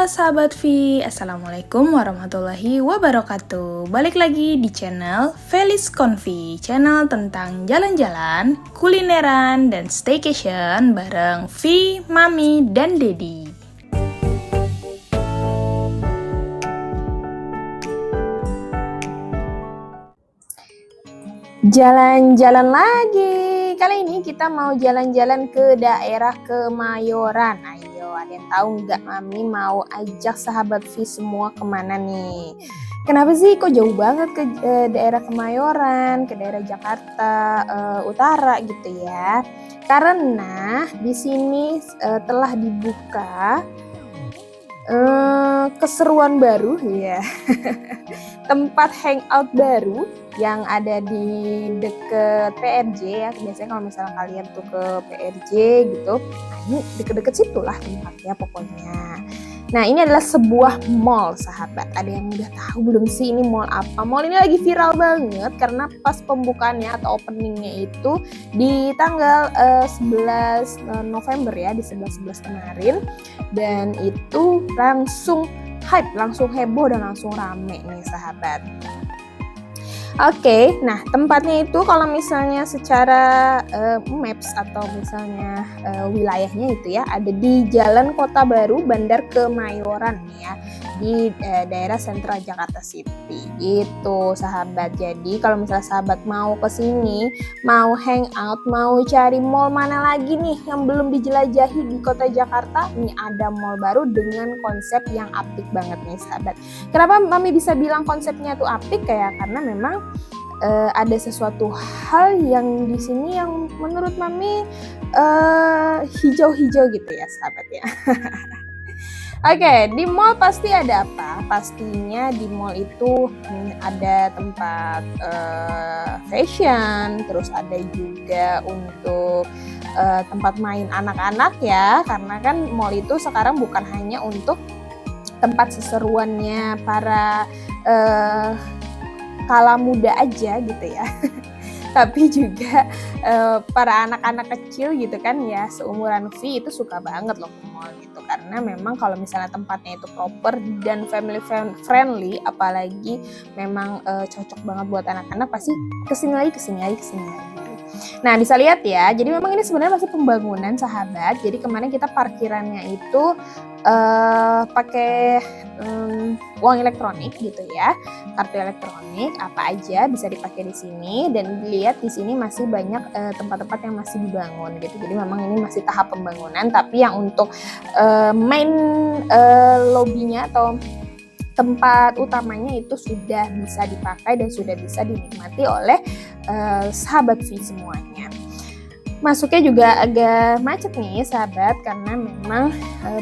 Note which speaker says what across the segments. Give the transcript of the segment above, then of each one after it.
Speaker 1: Halo sahabat V, Assalamualaikum warahmatullahi wabarakatuh. Balik lagi di channel Felis Convi, channel tentang jalan-jalan, kulineran, dan staycation bareng V, Mami, dan Dedi. Jalan-jalan lagi. Kali ini kita mau jalan-jalan ke daerah Kemayoran. Ayo, ada yang tahu nggak Mami mau ajak sahabat V semua kemana nih? Kenapa sih kok jauh banget ke daerah Kemayoran, ke daerah Jakarta Utara gitu ya? Karena di sini telah dibuka keseruan baru ya. Tempat hangout baru yang ada di deket PRJ ya. Biasanya kalau misalnya kalian tuh ke PRJ gitu, nah ini deket-deket situ lah tempatnya pokoknya. Nah ini adalah sebuah mall sahabat. Ada yang udah tahu belum sih ini mall apa? Mall ini lagi viral banget karena pas pembukaannya atau openingnya itu di tanggal 11 November ya, di 11 kemarin. Dan itu langsung hype, langsung heboh dan langsung rame nih sahabat. Oke, nah tempatnya itu kalau misalnya secara maps atau misalnya wilayahnya itu ya ada di Jalan Kota Baru Bandar Kemayoran ya, di daerah sentral Jakarta City gitu sahabat. Jadi kalau misalnya sahabat mau ke sini, mau hangout, mau cari mall mana lagi nih yang belum dijelajahi di kota Jakarta, ini ada mall baru dengan konsep yang apik banget nih sahabat. Kenapa Mami bisa bilang konsepnya tuh apik kayak karena memang ada sesuatu hal yang di sini yang menurut Mami hijau-hijau gitu ya sahabat ya. Oke, di mall pasti ada apa? Pastinya di mall itu ada tempat fashion, terus ada juga untuk tempat main anak-anak ya, karena kan mall itu sekarang bukan hanya untuk tempat seseruannya para kala muda aja gitu ya. Tapi juga para anak-anak kecil gitu kan ya, seumuran V itu suka banget loh ke mall gitu. Karena memang kalau misalnya tempatnya itu proper dan family friendly, apalagi memang cocok banget buat anak-anak, pasti kesini lagi. Nah bisa lihat ya, jadi memang ini sebenarnya masih pembangunan sahabat. Jadi kemarin kita parkirannya itu pakai uang elektronik gitu ya, kartu elektronik apa aja bisa dipakai di sini. Dan dilihat di sini masih banyak tempat-tempat yang masih dibangun gitu. Jadi memang ini masih tahap pembangunan, tapi yang untuk main lobbynya atau tempat utamanya itu sudah bisa dipakai dan sudah bisa dinikmati oleh sahabat V semuanya. Masuknya juga agak macet nih sahabat, karena memang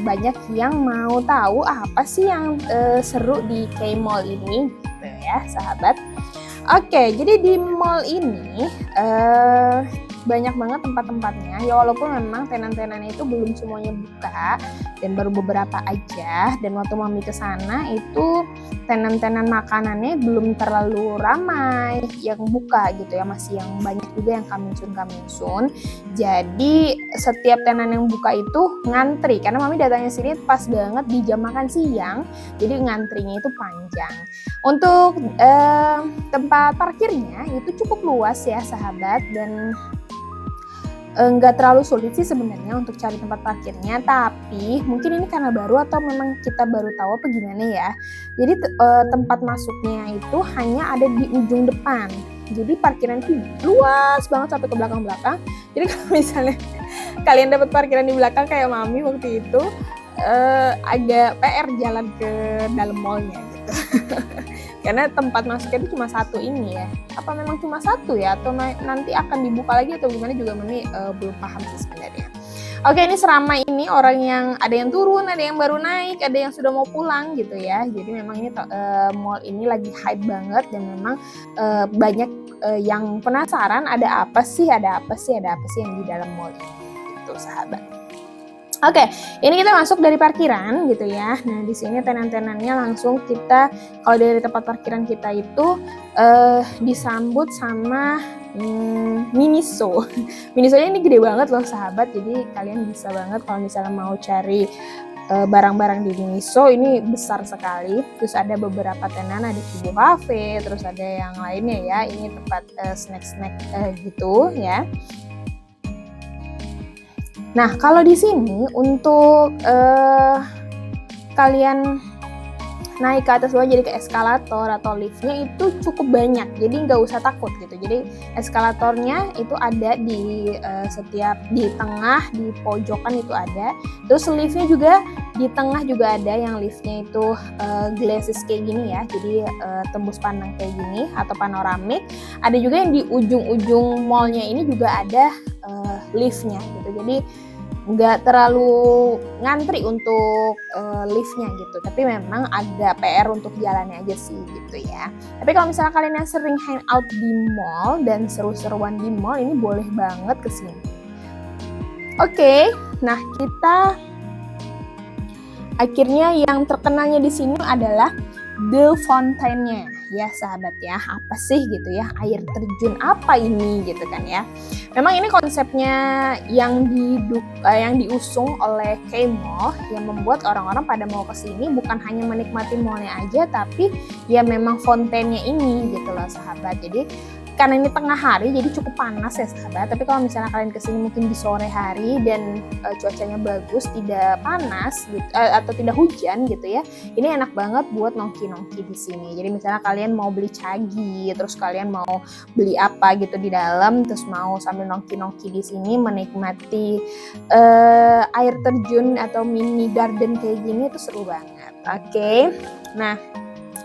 Speaker 1: banyak yang mau tahu apa sih yang seru di K-Mall ini gitu ya sahabat. Oke, jadi di mall ini banyak banget tempat-tempatnya ya, walaupun memang tenan-tenannya itu belum semuanya buka dan baru beberapa aja. Dan waktu Mami ke sana itu tenan-tenan makanannya belum terlalu ramai yang buka gitu ya, masih yang banyak juga yang coming soon. Jadi setiap tenan yang buka itu ngantri, karena Mami datangnya sini pas banget di jam makan siang, jadi ngantrinya itu panjang. Untuk tempat parkirnya itu cukup luas ya sahabat, dan nggak terlalu sulit sih sebenarnya untuk cari tempat parkirnya. Tapi mungkin ini karena baru atau memang kita baru tahu apa gimana ya. Jadi tempat masuknya itu hanya ada di ujung depan. Jadi parkiran itu luas banget sampai ke belakang-belakang. Jadi kalau misalnya kalian dapat parkiran di belakang kayak Mami waktu itu, agak PR jalan ke dalam mallnya gitu. Karena tempat masuknya itu cuma satu ini ya. Apa memang cuma satu ya? Atau nanti akan dibuka lagi atau gimana juga Mami belum paham sih sebenarnya. Oke, ini seramai ini orang yang ada yang turun, ada yang baru naik, ada yang sudah mau pulang gitu ya. Jadi memang ini mall ini lagi hype banget, dan memang banyak yang penasaran ada apa sih yang di dalam mall ini gitu sahabat. Oke, ini kita masuk dari parkiran gitu ya. Nah, di sini tenan-tenannya langsung kita, kalau dari tempat parkiran kita itu disambut sama Miniso. Minisonya ini gede banget loh sahabat. Jadi kalian bisa banget kalau misalnya mau cari barang-barang di Miniso ini besar sekali. Terus ada beberapa tenan, ada Kibo Cafe, terus ada yang lainnya ya. Ini tempat snack-snack gitu ya. Nah, kalau di sini untuk kalian naik ke atas bawah jadi ke eskalator atau liftnya itu cukup banyak, jadi nggak usah takut gitu. Jadi eskalatornya itu ada di setiap di tengah, di pojokan itu ada. Terus liftnya juga di tengah juga ada, yang liftnya itu glasses kayak gini ya, jadi tembus pandang kayak gini atau panoramik. Ada juga yang di ujung-ujung mallnya ini juga ada liftnya gitu. Jadi nggak terlalu ngantri untuk liftnya gitu, tapi memang agak PR untuk jalannya aja sih gitu ya. Tapi kalau misalnya kalian yang sering hangout di mall dan seru-seruan di mall, ini boleh banget kesini. Oke, nah kita akhirnya yang terkenalnya di sini adalah The Fountain-nya ya sahabat ya. Apa sih gitu ya, air terjun apa ini gitu kan ya. Memang ini konsepnya yang diusung oleh K-Mall, yang membuat orang-orang pada mau ke sini bukan hanya menikmati mallnya aja, tapi ya memang fountainnya ini gitu loh sahabat. Jadi karena ini tengah hari jadi cukup panas ya sahabat, tapi kalau misalnya kalian kesini mungkin di sore hari dan cuacanya bagus, tidak panas gitu, atau tidak hujan gitu ya, ini enak banget buat nongki-nongki di sini. Jadi misalnya kalian mau beli cagi, terus kalian mau beli apa gitu di dalam, terus mau sambil nongki-nongki di sini menikmati air terjun atau mini garden kayak gini, itu seru banget. Oke. Nah,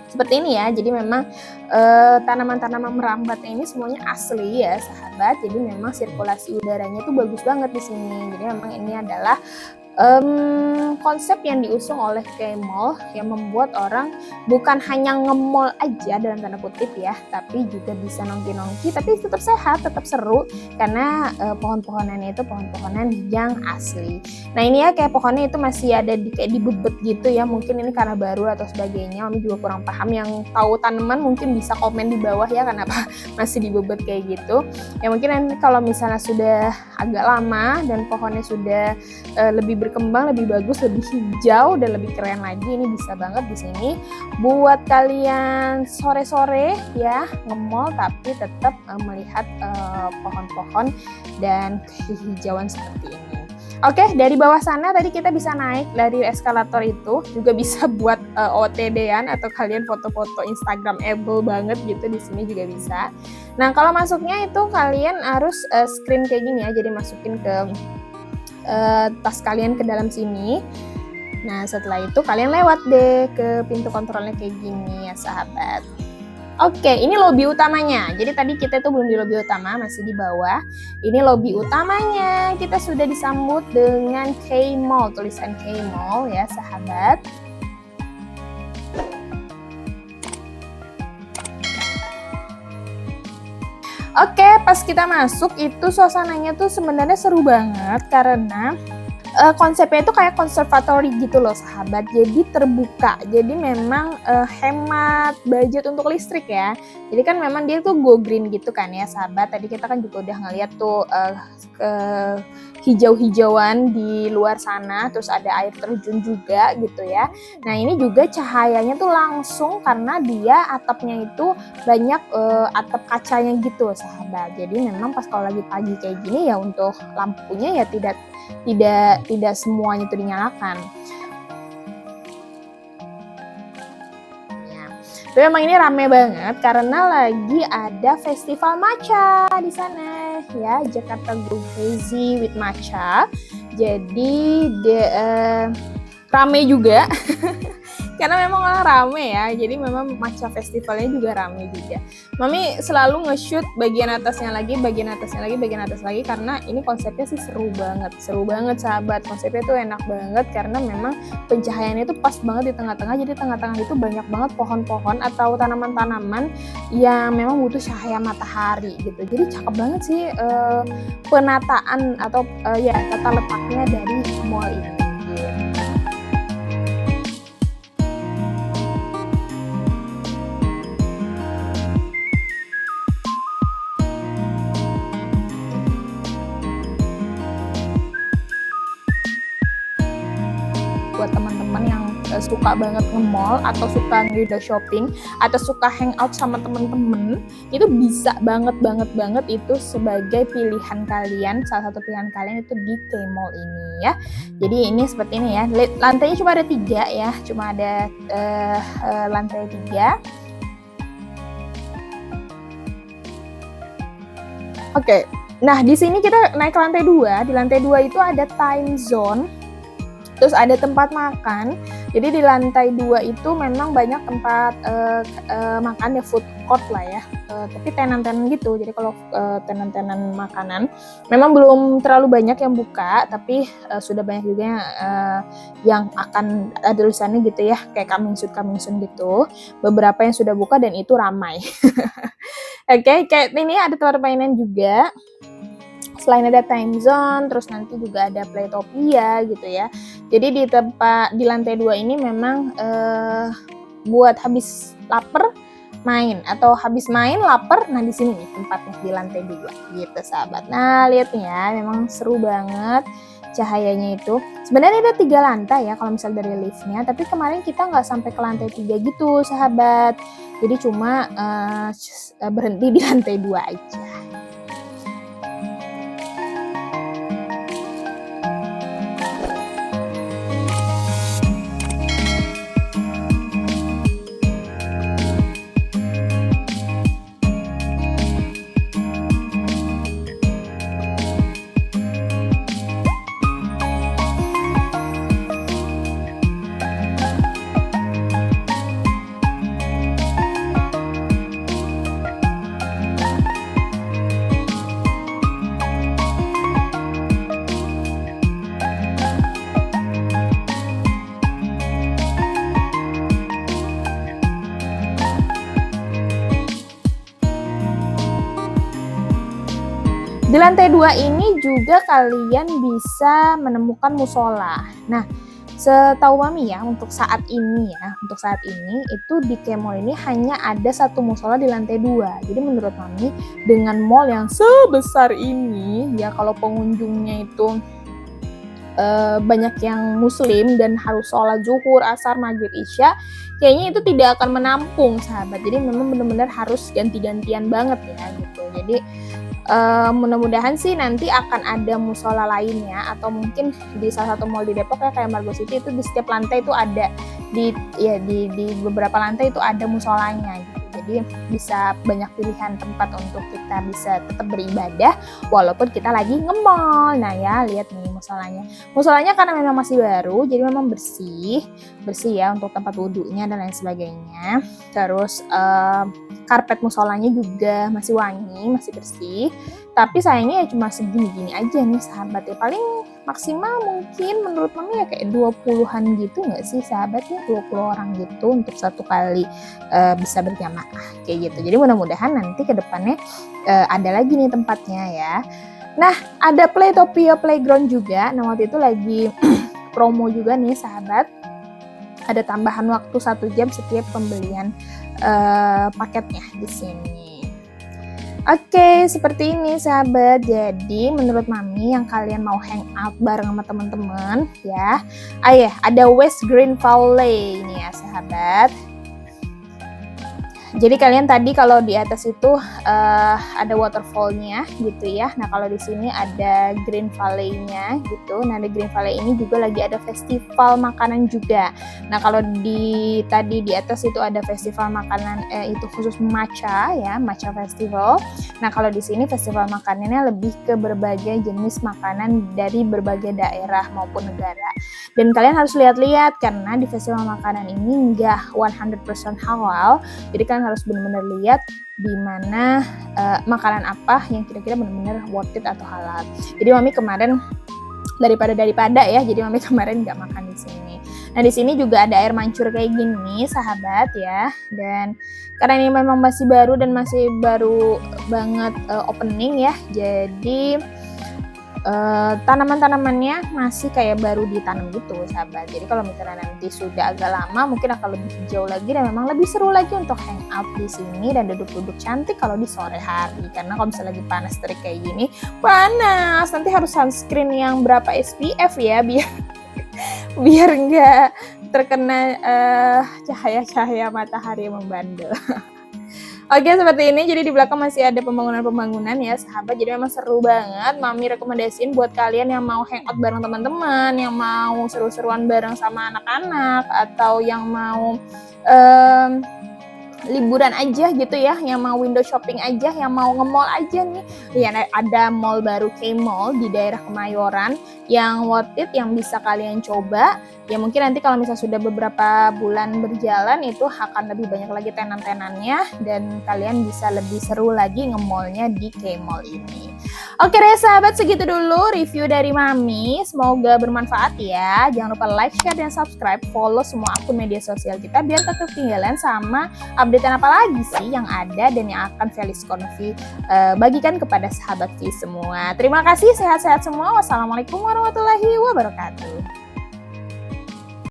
Speaker 1: seperti ini ya, jadi memang tanaman-tanaman merambatnya ini semuanya asli ya sahabat. Jadi memang sirkulasi udaranya tuh bagus banget di sini. Jadi memang ini adalah konsep yang diusung oleh K-Mall yang membuat orang bukan hanya nge-mall aja dalam tanda kutip ya, tapi juga bisa nongki-nongki tapi tetap sehat, tetap seru karena pohon-pohonannya itu pohon-pohonan yang asli. Nah ini ya kayak pohonnya itu masih ada kayak dibebet gitu ya, mungkin ini karena baru atau sebagainya, kami juga kurang paham. Yang tahu tanaman mungkin bisa komen di bawah ya kenapa masih dibebet kayak gitu. Ya mungkin nanti kalau misalnya sudah agak lama dan pohonnya sudah lebih berkembang, lebih bagus, lebih hijau dan lebih keren lagi, ini bisa banget di sini buat kalian sore-sore ya nge-mall tapi tetap melihat pohon-pohon dan kehijauan seperti ini. Oke, dari bawah sana tadi kita bisa naik dari eskalator itu, juga bisa buat OTD-an atau kalian foto-foto Instagramable banget gitu, di sini juga bisa. Nah, kalau masuknya itu kalian harus screen kayak gini ya, jadi masukin ke tas kalian ke dalam sini. Nah setelah itu kalian lewat deh ke pintu kontrolnya kayak gini ya sahabat. Oke, ini lobi utamanya. Jadi tadi kita itu belum di lobi utama, masih di bawah. Ini lobi utamanya. Kita sudah disambut dengan K-Mall, tulisan K-Mall ya sahabat. Oke, pas kita masuk itu suasananya tuh sebenarnya seru banget karena konsepnya itu kayak konservatori gitu loh sahabat, jadi terbuka, jadi memang hemat budget untuk listrik ya. Jadi kan memang dia tuh go green gitu kan ya sahabat. Tadi kita kan juga udah ngeliat tuh hijau-hijauan di luar sana, terus ada air terjun juga gitu ya. Nah ini juga cahayanya tuh langsung karena dia atapnya itu banyak atap kacanya gitu sahabat. Jadi memang pas kalau lagi pagi kayak gini ya untuk lampunya ya tidak semuanya itu dinyalakan. Ya. Tapi memang ini rame banget karena lagi ada festival matcha di sana ya, Jakarta Go Crazy with Matcha. Jadi rame juga. Karena memang orang rame ya, jadi memang matcha festivalnya juga rame juga. Mami selalu nge-shoot bagian atasnya lagi, bagian atas lagi, karena ini konsepnya sih seru banget sahabat. Konsepnya tuh enak banget karena memang pencahayaannya itu pas banget di tengah-tengah. Jadi tengah-tengah itu banyak banget pohon-pohon atau tanaman-tanaman yang memang butuh cahaya matahari gitu. Jadi cakep banget sih penataan atau ya tata letaknya dari mall ini. buat teman-teman yang suka banget nge-mall atau suka window shopping atau suka hangout sama teman-teman, itu bisa banget itu sebagai pilihan kalian, salah satu pilihan kalian itu di K-Mall ini ya. Jadi ini seperti ini ya, lantainya cuma ada 3 ya, cuma ada lantai 3. Oke. Nah, di sini kita naik ke lantai 2. Di lantai 2 itu ada time zone. Terus ada tempat makan. Jadi di lantai 2 itu memang banyak tempat makan ya, food court lah ya. Tapi tenan-tenan gitu. Jadi kalau tenan-tenan makanan memang belum terlalu banyak yang buka, tapi sudah banyak juga yang akan ada tulisannya gitu ya, kayak coming soon gitu. Beberapa yang sudah buka dan itu ramai. Oke, kayak ini ada tempat mainan juga. Selain ada time zone, terus nanti juga ada Playtopia gitu ya. Jadi di lantai 2 ini memang buat habis lapar main, atau habis main lapar, nah di sini nih tempatnya di lantai 2 gitu sahabat. Nah lihat nih ya, memang seru banget cahayanya itu. Sebenarnya ada 3 lantai ya kalau misal dari liftnya, tapi kemarin kita nggak sampai ke lantai 3 gitu sahabat. Jadi cuma berhenti di lantai 2 aja. Di lantai 2 ini juga kalian bisa menemukan musola. Nah, setahu Mami ya, untuk saat ini itu di K-Mall ini hanya ada 1 musola di lantai 2. Jadi menurut Mami, dengan mall yang sebesar ini ya, kalau pengunjungnya itu banyak yang muslim dan harus sholat zuhur, asar, maghrib, isya, kayaknya itu tidak akan menampung sahabat. Jadi memang benar-benar harus ganti-gantian banget ya gitu. Jadi mudah-mudahan sih nanti akan ada musola lainnya, atau mungkin di salah satu mall di Depok ya, kayak Margo City itu di setiap lantai itu ada, di beberapa lantai itu ada musolanya gitu. Jadi bisa banyak pilihan tempat untuk kita bisa tetap beribadah walaupun kita lagi nge-mall. Nah ya, lihat nih musolanya karena memang masih baru, jadi memang bersih ya untuk tempat wudhunya dan lain sebagainya. Terus karpet musolanya juga masih wangi, masih bersih. Tapi sayangnya ya cuma segini-gini aja nih sahabat ya. Paling maksimal mungkin menurut Mami ya kayak 20-an gitu nggak sih sahabat ya, 20 orang gitu untuk satu kali bisa berjamaah kayak gitu. Jadi mudah-mudahan nanti ke depannya ada lagi nih tempatnya ya. Nah, ada Playtopia Playground juga. Nah, waktu itu lagi promo juga nih sahabat. Ada tambahan waktu 1 jam setiap pembelian paketnya di sini. Oke, seperti ini sahabat. Jadi menurut Mami yang kalian mau hangout bareng sama teman-teman ya, ada West Green Valley ini ya sahabat. Jadi kalian tadi kalau di atas itu ada waterfallnya gitu ya. Nah kalau di sini ada Green Valley-nya gitu. Nah di Green Valley ini juga lagi ada festival makanan juga. Nah kalau tadi di atas itu ada festival makanan itu khusus matcha ya, matcha festival. Nah kalau di sini festival makanannya lebih ke berbagai jenis makanan dari berbagai daerah maupun negara. Dan kalian harus lihat-lihat karena di festival makanan ini nggak 100% halal. Jadi kalian harus benar-benar lihat di mana makanan apa yang kira-kira benar-benar worth it atau halal. Jadi Mami kemarin daripada ya, jadi Mami kemarin nggak makan di sini. Nah di sini juga ada air mancur kayak gini sahabat ya. Dan karena ini memang masih baru dan masih baru banget opening ya, jadi tanaman-tanamannya masih kayak baru ditanam gitu sahabat. Jadi kalau misalnya nanti sudah agak lama mungkin akan lebih hijau lagi dan memang lebih seru lagi untuk hangout di sini dan duduk-duduk cantik kalau di sore hari. Karena kalau misalnya lagi panas terik kayak gini, panas, nanti harus sunscreen yang berapa SPF ya biar biar nggak terkena cahaya-cahaya matahari yang membandel. Oke, seperti ini. Jadi di belakang masih ada pembangunan-pembangunan ya sahabat. Jadi memang seru banget. Mami rekomendasiin buat kalian yang mau hangout bareng teman-teman, yang mau seru-seruan bareng sama anak-anak, atau yang mau liburan aja gitu ya, yang mau window shopping aja, yang mau nge-mall aja nih. Ya, ada mall baru K-Mall di daerah Kemayoran yang worth it, yang bisa kalian coba. Ya mungkin nanti kalau misalnya sudah beberapa bulan berjalan itu akan lebih banyak lagi tenan-tenannya dan kalian bisa lebih seru lagi nge-mallnya di K-Mall ini. Oke deh sahabat, segitu dulu review dari Mami. Semoga bermanfaat ya. Jangan lupa like, share, dan subscribe. Follow semua akun media sosial kita biar gak ketinggalan sama updatean apa lagi sih yang ada dan yang akan Felis Konfi bagikan kepada sahabat semua. Terima kasih, sehat-sehat semua. Wassalamualaikum warahmatullahi wabarakatuh.